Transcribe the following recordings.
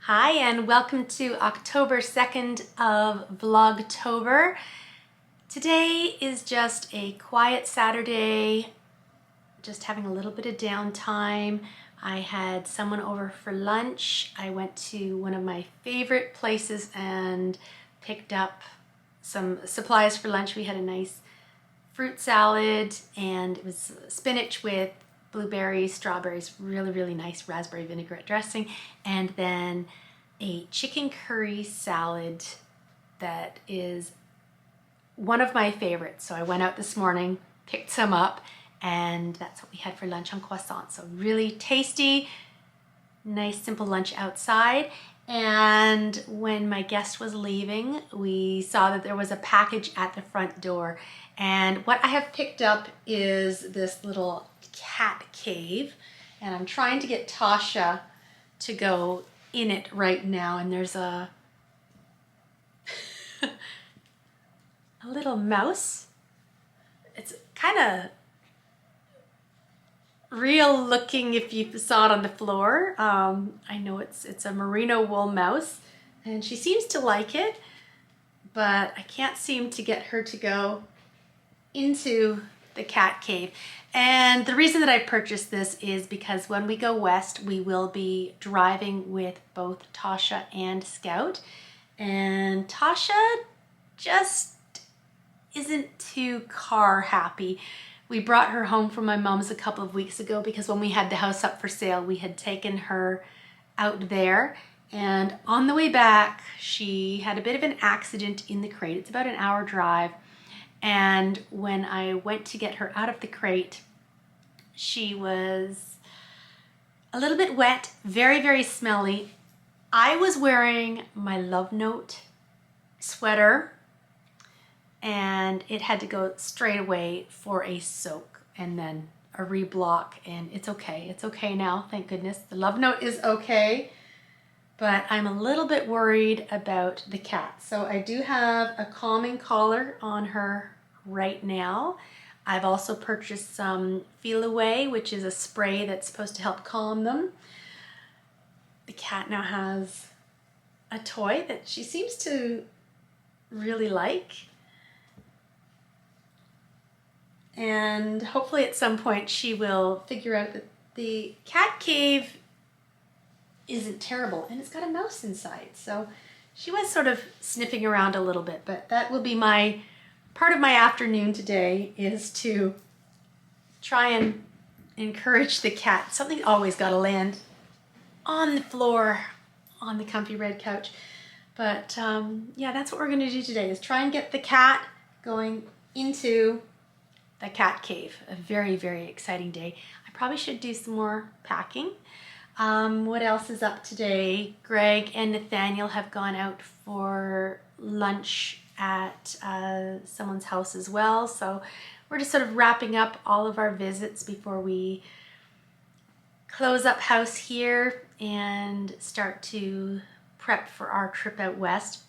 Hi and welcome to October 2nd of Vlogtober. Today is just a quiet Saturday, just having a little bit of downtime. I had someone over for lunch. I went to one of my favorite places and picked up some supplies for lunch. We had a nice fruit salad and it was spinach with blueberries, strawberries, really nice raspberry vinaigrette dressing, and then a chicken curry salad that is one of my favorites. So I went out this morning, picked some up, and that's what we had for lunch on croissant. So really tasty, nice simple lunch outside. And when my guest was leaving, we saw that there was a package at the front door. And what I have picked up is this little cat cave. And I'm trying to get Tasha to go in it right now. And there's a little mouse. It's kind of real looking if you saw it on the floor. I know it's a merino wool mouse and she seems to like it, but I can't seem to get her to go into the cat cave. And the reason that I purchased this is because when we go west, we will be driving with both Tasha and Scout. And Tasha just isn't too car happy. We brought her home from my mom's a couple of weeks ago because when we had the house up for sale, we had taken her out there. And on the way back, she had a bit of an accident in the crate. It's about an hour drive. And when I went to get her out of the crate, she was a little bit wet, very smelly. I was wearing my Love Note sweater and it had to go straight away for a soak and then a reblock, and it's okay. It's okay now, thank goodness. The Love Note is okay, but I'm a little bit worried about the cat. So I do have a calming collar on her right now. I've also purchased some Feel Away, which is a spray that's supposed to help calm them. The cat now has a toy that she seems to really like. And hopefully at some point she will figure out that the cat cave isn't terrible, and it's got a mouse inside. So she was sort of sniffing around a little bit, but that will be my part of my afternoon today, is to try and encourage the cat. Something always got to land on the floor on the comfy red couch. But yeah, that's what we're going to do today, is try and get the cat going into the cat cave. A very exciting day. I probably should do some more packing. What else is up today? Greg and Nathaniel have gone out for lunch at someone's house as well. So we're just sort of wrapping up all of our visits before we close up house here and start to prep for our trip out west.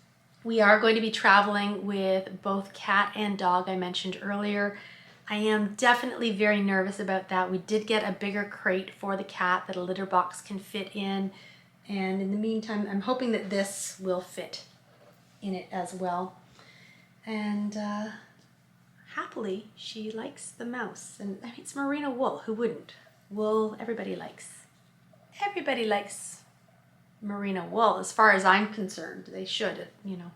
We are going to be traveling with both cat and dog, I mentioned earlier. I am definitely very nervous about that. We did get a bigger crate for the cat that a litter box can fit in. And in the meantime, I'm hoping that this will fit in it as well. And happily, she likes the mouse. And I mean, it's merino wool. Who wouldn't? Wool, everybody likes. Everybody likes merino wool, as far as I'm concerned. They should, you know.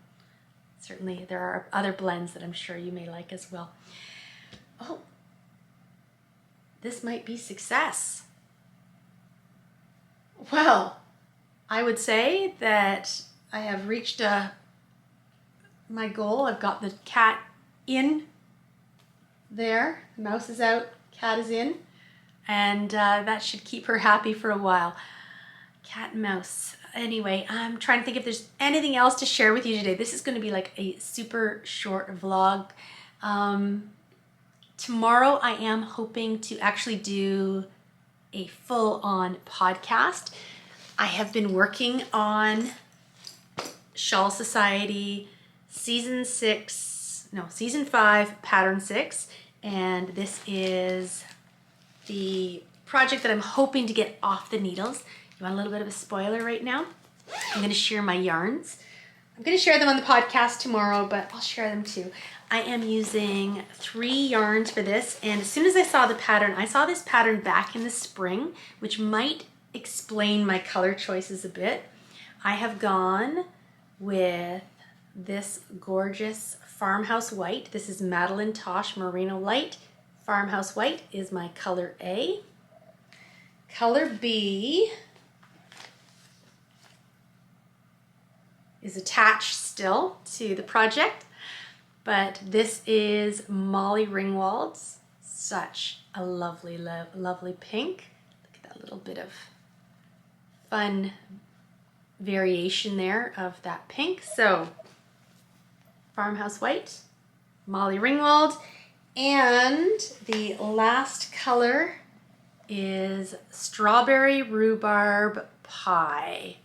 Certainly, there are other blends that I'm sure you may like as well. Oh, this might be success. Well, I would say that I have reached my goal. I've got the cat in there, the mouse is out, cat is in, and that should keep her happy for a while. Cat and mouse. Anyway, I'm trying to think if there's anything else to share with you today. This is going to be like a super short vlog. Tomorrow I am hoping to actually do a full-on podcast. I have been working on Shawl Society season 5, pattern 6, and this is the project that I'm hoping to get off the needles. You want a little bit of a spoiler right now? I'm going to share my yarns. I'm going to share them on the podcast tomorrow, but I'll share them too. I am using 3 yarns for this, and as soon as I saw the pattern, I saw this pattern back in the spring, which might explain my color choices a bit. I have gone with this gorgeous Farmhouse White. This is Madeline Tosh Merino Light. Farmhouse White is my color A. Color B is attached still to the project, but this is Molly Ringwald's. Such a lovely, lovely pink. Look at that little bit of fun variation there of that pink. So Farmhouse White, Molly Ringwald, and the last color is Strawberry Rhubarb Pie.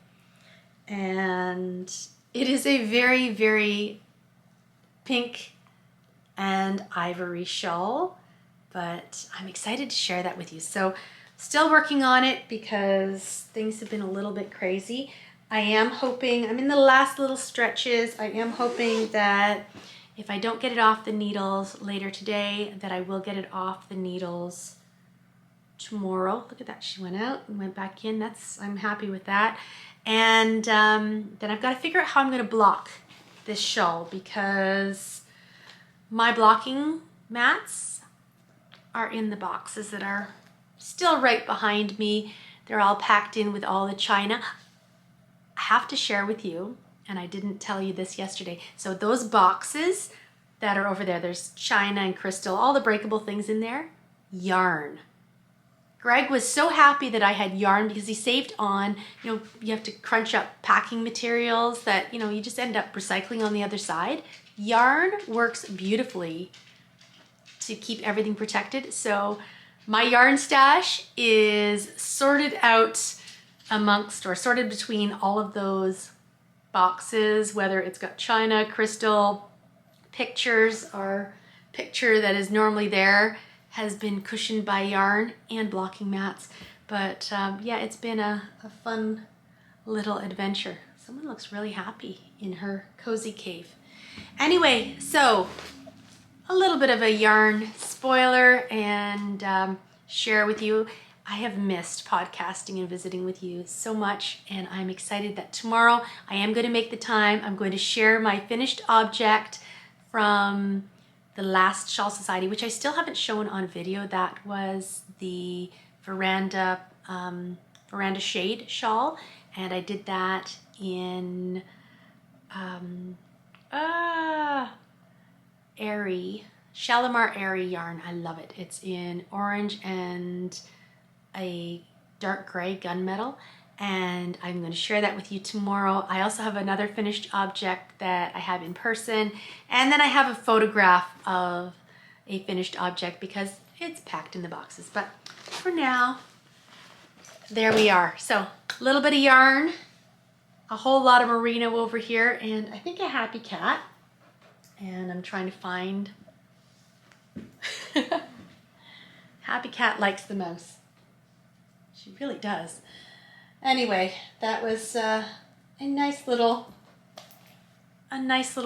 And it is a very, very pink and ivory shawl, but I'm excited to share that with you. So still working on it because things have been a little bit crazy. I am hoping, I'm in the last little stretches. I am hoping that if I don't get it off the needles later today, that I will get it off the needles tomorrow. Look at that, she went out and went back in. I'm happy with that. And then I've got to figure out how I'm going to block this shawl, because my blocking mats are in the boxes that are still right behind me. They're all packed in with all the china. I have to share with you, and I didn't tell you this yesterday. So those boxes that are over there, there's china and crystal, all the breakable things in there, yarn. Greg was so happy that I had yarn because he saved on, you have to crunch up packing materials that, you just end up recycling on the other side. Yarn works beautifully to keep everything protected. So my yarn stash is sorted out amongst, or sorted between all of those boxes, whether it's got china, crystal, pictures, or picture that is normally there has been cushioned by yarn and blocking mats. But yeah, it's been a fun little adventure. Someone looks really happy in her cozy cave. Anyway, so a little bit of a yarn spoiler and share with you. I have missed podcasting and visiting with you so much, and I'm excited that tomorrow I am going to make the time. I'm going to share my finished object from the last Shawl Society, which I still haven't shown on video. That was the Veranda Shade shawl, and I did that in Airy, Shalimar Airy yarn. I love it. It's in orange and a dark gray gunmetal, and I'm going to share that with you tomorrow. I also have another finished object that I have in person, and then I have a photograph of a finished object because it's packed in the boxes. But for now, there we are. So a little bit of yarn, a whole lot of merino over here, and I think a happy cat. And I'm trying to find happy cat likes the mouse. She really does. Anyway, that was a nice little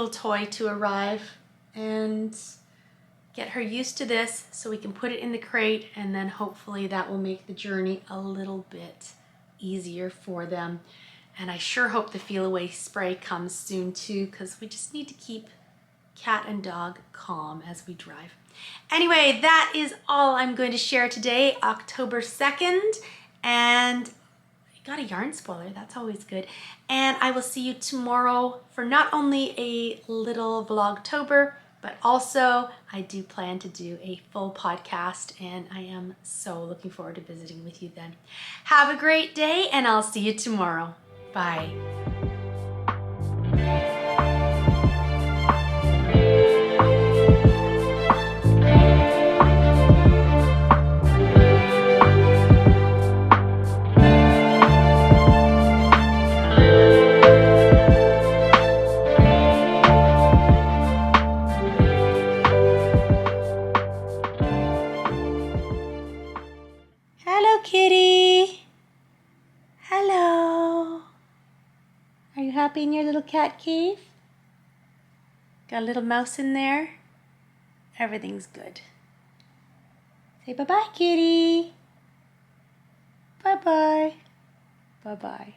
toy to arrive and get her used to this so we can put it in the crate, and then hopefully that will make the journey a little bit easier for them. And I sure hope the Feel Away spray comes soon too, because we just need to keep cat and dog calm as we drive. Anyway, that is all I'm going to share today, October 2nd. And I got a yarn spoiler, that's always good. And I will see you tomorrow for not only a little Vlogtober, but also I do plan to do a full podcast, and I am so looking forward to visiting with you then. Have a great day, and I'll see you tomorrow. Bye. Hello, kitty. Hello. happy in your little cat cave? Got a little mouse in there? Everything's good. Say bye-bye, kitty. Bye-bye. Bye-bye.